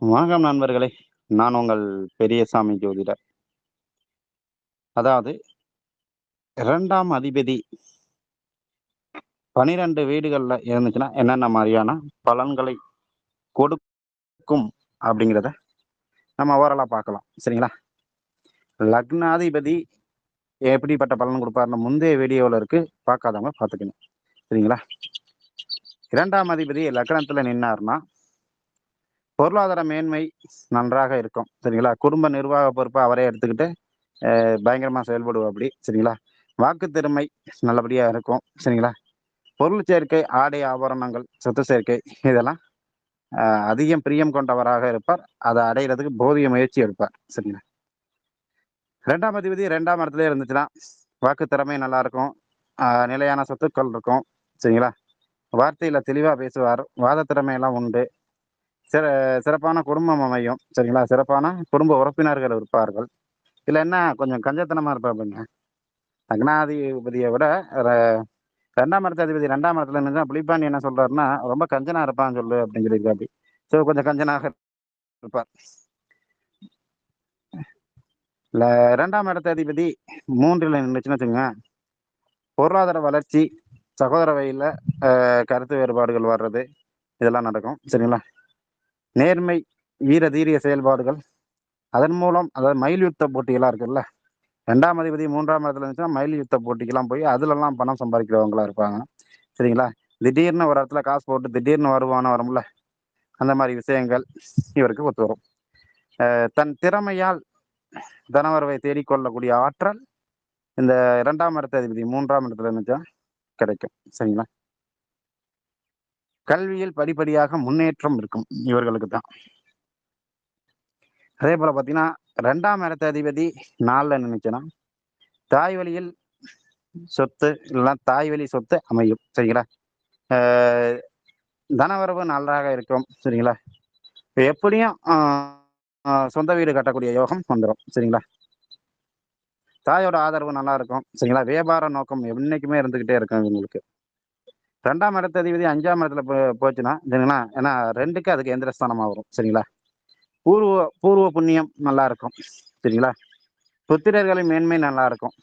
வணக்கம் நண்பர்களே! நான் உங்கள் பெரியசாமி ஜோதிடர். அதாவது 2ஆம் அதிபதி 12 வீடுகள்ல இருந்துச்சுன்னா, என்னென்ன மாரியான பலன்களை கொடுக்கும் அப்படிங்கிறத நம்ம ஓரலா பார்க்கலாம். சரிங்களா? லக்னாதிபதி எப்படிப்பட்ட பலன் குடுப்பார்ன்னு முந்தைய வீடியோல இருக்கு. பார்க்காதவங்க பார்த்துக்கங்க. சரிங்களா? 2ஆம் அதிபதி லக்னத்துல நின்னார்ன்னா, பொருளாதார மேன்மை நன்றாக இருக்கும். சரிங்களா? குடும்ப நிர்வாக பொறுப்ப அவரே எடுத்துக்கிட்டு பயங்கரமா செயல்படுவாப்படி. சரிங்களா? வாக்கு திறமை நல்லபடியா இருக்கும். சரிங்களா? பொருள் சேர்க்கை, ஆடை ஆபரணங்கள், சொத்து சேர்க்கை இதெல்லாம் அ அதிகம் பிரியம் கொண்டவராக இருப்பார். அத அடையறதுக்கு போதிய முயற்சி எடுப்பார். சரிங்களா? 2ஆம் அதிபதி 2ஆம் இடத்திலே இருந்துச்சுன்னா, வாக்கு திறமை நல்லா இருக்கும். நிலையான சொத்துக்கள் இருக்கும். சரிங்களா? வார்த்தையில தெளிவா பேசுவார். வாத திறமையெல்லாம் உண்டு. சிற சிறப்பான குடும்பம் அமையும். சரிங்களா? சிறப்பான குடும்ப உறுப்பினர்கள் இருப்பார்கள். இதுல என்ன கொஞ்சம் கஞ்சத்தனமா இருப்பாப்புங்க. லக்னாதிபதிய விட ர 2ஆம் இடத்து அதிபதி 2ஆம் இடத்துல நின்னா புலிப்பாண்டி என்ன சொல்றாருன்னா, ரொம்ப கஞ்சனா இருப்பான்னு சொல்லு அப்படின்னு சொல்லியிருக்காப்படி. ஸோ கொஞ்சம் கஞ்சனாக இருப்பார். இல்ல 2ஆம் இடத்து அதிபதி 3ல நின்னுச்சுன்னு வச்சுக்கங்க, பொருளாதார வளர்ச்சி, சகோதர வகையில கருத்து வேறுபாடுகள் வர்றது, இதெல்லாம் நடக்கும். சரிங்களா? நேர்மை, வீர தீரிய செயல்பாடுகள், அதன் மூலம் அதாவது மயில்யுத்த போட்டிகள்லாம் இருக்குல்ல, 2ஆம் அதிபதி 3ஆம் இடத்துல இருந்துச்சுன்னா மயில்யுத்த போட்டிக்கெல்லாம் போய் அதுலலாம் பணம் சம்பாதிக்கிறவங்களா இருப்பாங்க. சரிங்களா? திடீர்னு ஒரு இடத்துல காசு போட்டு திடீர்னு வருமானம் வரும்ல, அந்த மாரி விஷயங்கள் இவருக்கு ஒத்து வரும். தன் திறமையால் தனவரவை தேடிக்கொள்ளக்கூடிய ஆற்றல் இந்த 2ஆம் இடத்து அதிபதி 3ஆம் இடத்துல இருந்துச்சா கிடைக்கும். சரிங்களா? கல்வியில் படிப்படியாக முன்னேற்றம் இருக்கும் இவர்களுக்கு தான். அதே போல பார்த்தீங்கன்னா, 2ஆம் இடத்து அதிபதி 4ல நின்னுச்சுன்னா, தாய் வழியில் சொத்து இல்லன்னா தாய் வழி சொத்து அமையும். சரிங்களா? அ தனவரவு நன்றாக இருக்கும். சரிங்களா? எப்படியும் சொந்த வீடு கட்டக்கூடிய யோகம் வந்துரும். சரிங்களா? தாயோட ஆதரவு நல்லா இருக்கும். சரிங்களா? வியாபார நோக்கம் என்னைக்குமே இருந்துகிட்டே இருக்கும் இவங்களுக்கு. 2ஆம் இடத்து அதிபதி 5ஆம் இடத்துல போச்சுன்னா, சரிங்களா? ஏன்னா 2க்கு அதுக்கு எந்திர ஸ்தானமா வரும். சரிங்களா? பூர்வ பூர்வ புண்ணியம் நல்லா இருக்கும். சரிங்களா? புத்திரர்களின் மேன்மை நல்லா இருக்கும்.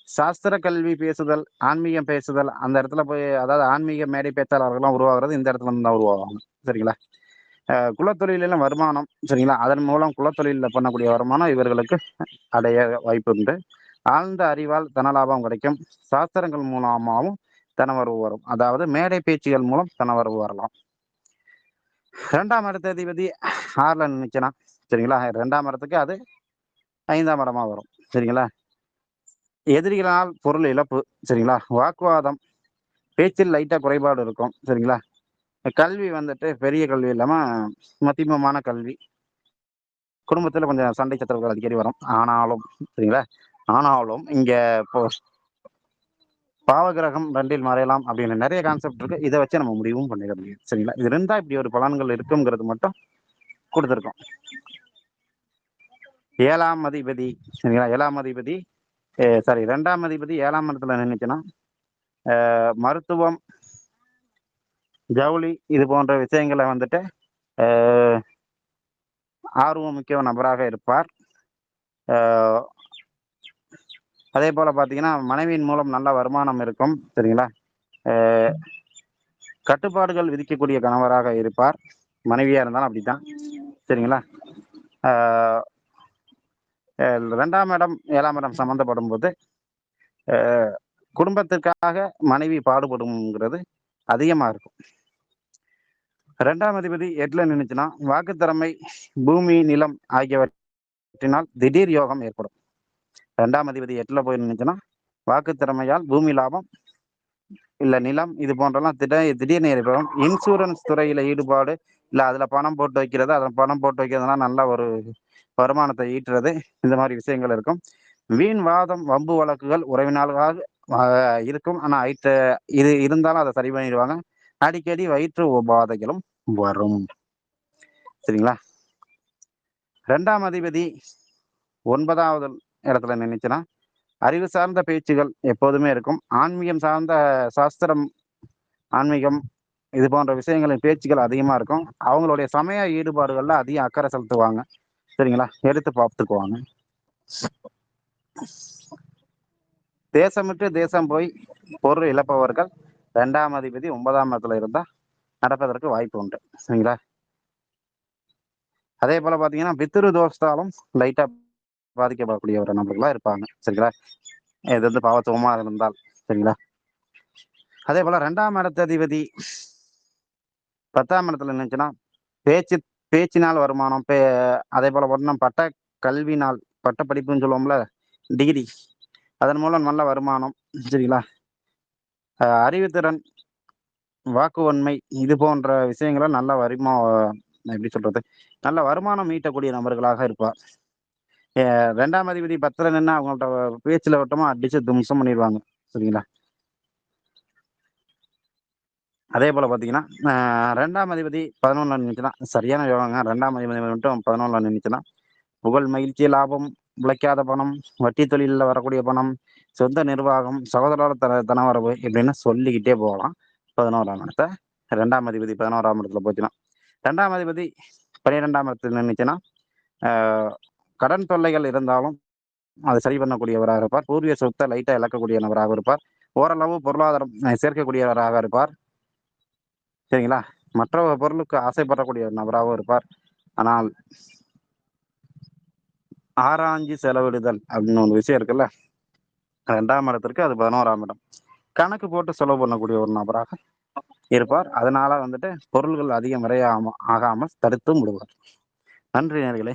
சாஸ்திர கல்வி பேசுதல், ஆன்மீகம் பேசுதல், அந்த இடத்துல போய் அதாவது ஆன்மீக மேடை பேச்சாளர்கள்லாம் உருவாகுறது இந்த இடத்துல இருந்து தான் உருவாவாங்க. சரிங்களா? குலத்தொழிலிலும் வருமானம். சரிங்களா? அதன் மூலம் குலத்தொழில்ல பண்ணக்கூடிய வருமானம் இவர்களுக்கு அடைய வாய்ப்பு உண்டு. ஆழ்ந்த அறிவால் தனலாபம் கிடைக்கும். சாஸ்திரங்கள் மூலமாகவும் தனவரவு வரும். அதாவது மேடை பேச்சுகள் மூலம் தனவரவு வரலாம். 2ஆம் இடத்து அதிபதி 6ல நின்னுச்சுன்னா, சரிங்களா? 2ஆம் இடத்துக்கு அது 5ஆம் இடமா வரும். சரிங்களா? எதிரிகளால் பொருள் இழப்பு. சரிங்களா? வாக்குவாதம், பேச்சில் லைட்டா குறைபாடு இருக்கும். சரிங்களா? கல்வி வந்துட்டு பெரிய கல்வி இல்லாம மத்தியமமான கல்வி. குடும்பத்துல கொஞ்சம் சண்டை சச்சரவுகள் அடிக்கடி வரும். ஆனாலும் சரிங்களா? ஆனாலும் இங்க இப்போ பாவகிரகம் 2ல் மறையலாம் அப்படின்னு நெறைய கான்செப்ட் இருக்கு. இத வச்சு நம்ம முடிவும் பண்ணிட முடியும். சரிங்களா? இது இருந்தா இப்படி ஒரு பலன்கள் இருக்குங்கிறது மட்டும் குடுத்துருக்கோம். 7ஆம் அதிபதி சரிங்களா? 7ஆம் அதிபதி சாரி 2ஆம் அதிபதி 7ஆம் இடத்துல நின்னுச்சுன்னா, மருத்துவம், ஜவுளி இது போன்ற விஷயங்கள வந்துட்டு அ ஆர்வம் மிக்க நபராக இருப்பார். அ அதேபோல பார்த்தீங்கன்னா, மனைவியின் மூலம் நல்ல வருமானம் இருக்கும். சரிங்களா? அ கட்டுப்பாடுகள் விதிக்கக்கூடிய கணவராக இருப்பார். மனைவியா இருந்தாலும் அப்படித்தான். சரிங்களா? ஆ 2ஆம் இடம், 7ஆம் இடம் சம்மந்தப்படும்போது, அ குடும்பத்திற்காக மனைவி பாடுபடும்ங்கிறது அதிகமா இருக்கும். 2ஆம் அதிபதி 8ல நின்னுச்சுன்னா, வாக்கு திறமை, பூமி, நிலம் ஆகியவற்றினால் திடீர் யோகம் ஏற்படும். 2ஆம் அதிபதி 8ல போய் நின்னுச்சுன்னா, வாக்கு திறமையால் பூமி லாபம், இல்ல நிலம் இது போன்றெல்லாம் திடீர்னு ஏற்படும். இன்சூரன்ஸ் துறையில ஈடுபாடு, இல்ல அதுல பணம் போட்டு வைக்கிறது, அதுல பணம் போட்டு வைக்கிறதுனால நல்ல ஒரு வருமானத்தை ஈட்டுறது, இந்த மாரி விஷயங்கள் இருக்கும். வீண் வாதம், வம்பு வழக்குகள் உறவினர்களால் அ இருக்கும். ஆனா இது இருந்தாலும் அத சரி பண்ணிடுவாங்க. அடிக்கடி வயிற்று உபாதைகளும் வரும். சரிங்களா? 2ஆம் அதிபதி 9வது இடத்துல நின்னுச்சுன்னா, அறிவு சார்ந்த பேச்சுகள் எப்போதுமே இருக்கும். ஆன்மீகம் சார்ந்த சாஸ்திரம், ஆன்மீகம் இது போன்ற விஷயங்களின் பேச்சுக்கள் அதிகமா இருக்கும். அவங்களுடைய சமய ஈடுபாடுகள்ல அதிக அக்கறை செலுத்துவாங்க. சரிங்களா? எடுத்து பார்த்துக்குவாங்க. தேசம் விட்டு தேசம் போய் பொருள் இழப்பவர்கள் 2ஆம் அதிபதி 9ஆம் இடத்துல இருந்தா நடப்பதற்கு வாய்ப்பு உண்டு. சரிங்களா? அதே போல பார்த்தீங்கன்னா, பித்ரு தோஷத்தாலும் லைட்டா பாதிக்கப்படக்கூடிய ஒரு நபர்களா இருப்பாங்க. சரிங்களா? இது வந்து பாவத்துவமா இருந்தால். சரிங்களா? அதே போல 2ஆம் இடத்ததிபதி 10ஆம் இடத்துல இருந்துச்சுன்னா, பேச்சு பேச்சினால் வருமானம், அதே போல பார்த்தீங்கன்னா, கல்வினால், பட்ட படிப்புன்னு சொல்லுவோம்ல, டிகிரி. அதன் மூலம் நல்ல வருமானம். சரிங்களா? அறிவுத்திறன், வாக்கு வன்மை இது போன்ற விஷயங்கள நல்ல எப்படி சொல்றது? நல்ல வருமானம் ஈட்டக்கூடிய நபர்களாக இருப்பார். 2ஆம் அதிபதி 10ல நின்னா அவங்கள்ட்ட பேச்சுல வட்டமா அடிச்சு தும்சம் பண்ணிருவாங்க. சரிங்களா? அதே போல பார்த்தீங்கன்னா, 2ஆம் அதிபதி 11ல நின்னுச்சுன்னா, சரியான யோகங்க. 2ஆம் அதிபதி மட்டும் 11ல நின்னுச்சுன்னா, புகழ், மகிழ்ச்சி, லாபம், உழைக்காத பணம், வட்டி தொழில்ல வரக்கூடிய பணம், சொந்த நிர்வாகம், சகோதர தனவரவு இப்படின்னு சொல்லிக்கிட்டே போகலாம். 11ஆம் இடத்த 2ஆம் அதிபதி 11ஆம் இடத்துல போச்சுன்னா. 2ஆம் அதிபதி 12ஆம் இடத்துல நின்னுச்சுன்னா, அ கடன் தொல்லைகள் இருந்தாலும் அதை சரி பண்ணக்கூடியவராக இருப்பார். பூர்வீக சொத்தை லைட்டா இழக்கக்கூடிய நபராக இருப்பார். ஓரளவு பொருளாதாரம் சேர்க்கக்கூடியவராக இருப்பார். சரிங்களா? மற்ற பொருளுக்கு ஆசைப்படக்கூடிய ஒரு நபராகவும் இருப்பார். ஆனால் ஆராய்ஞ்சு செலவிடுதல் அப்படின்னு ஒரு விஷயம் இருக்குல்ல. 2ஆம் இடத்திற்கு அது 11ஆம் இடம். கணக்கு போட்டு செலவு பண்ணக்கூடிய ஒரு நபராக இருப்பார். அதனால வந்துட்டு பொருள்கள் அதிகம் விரையாம ஆகாமல் தடுத்தும் விடுவார். நன்றி நேயர்களே.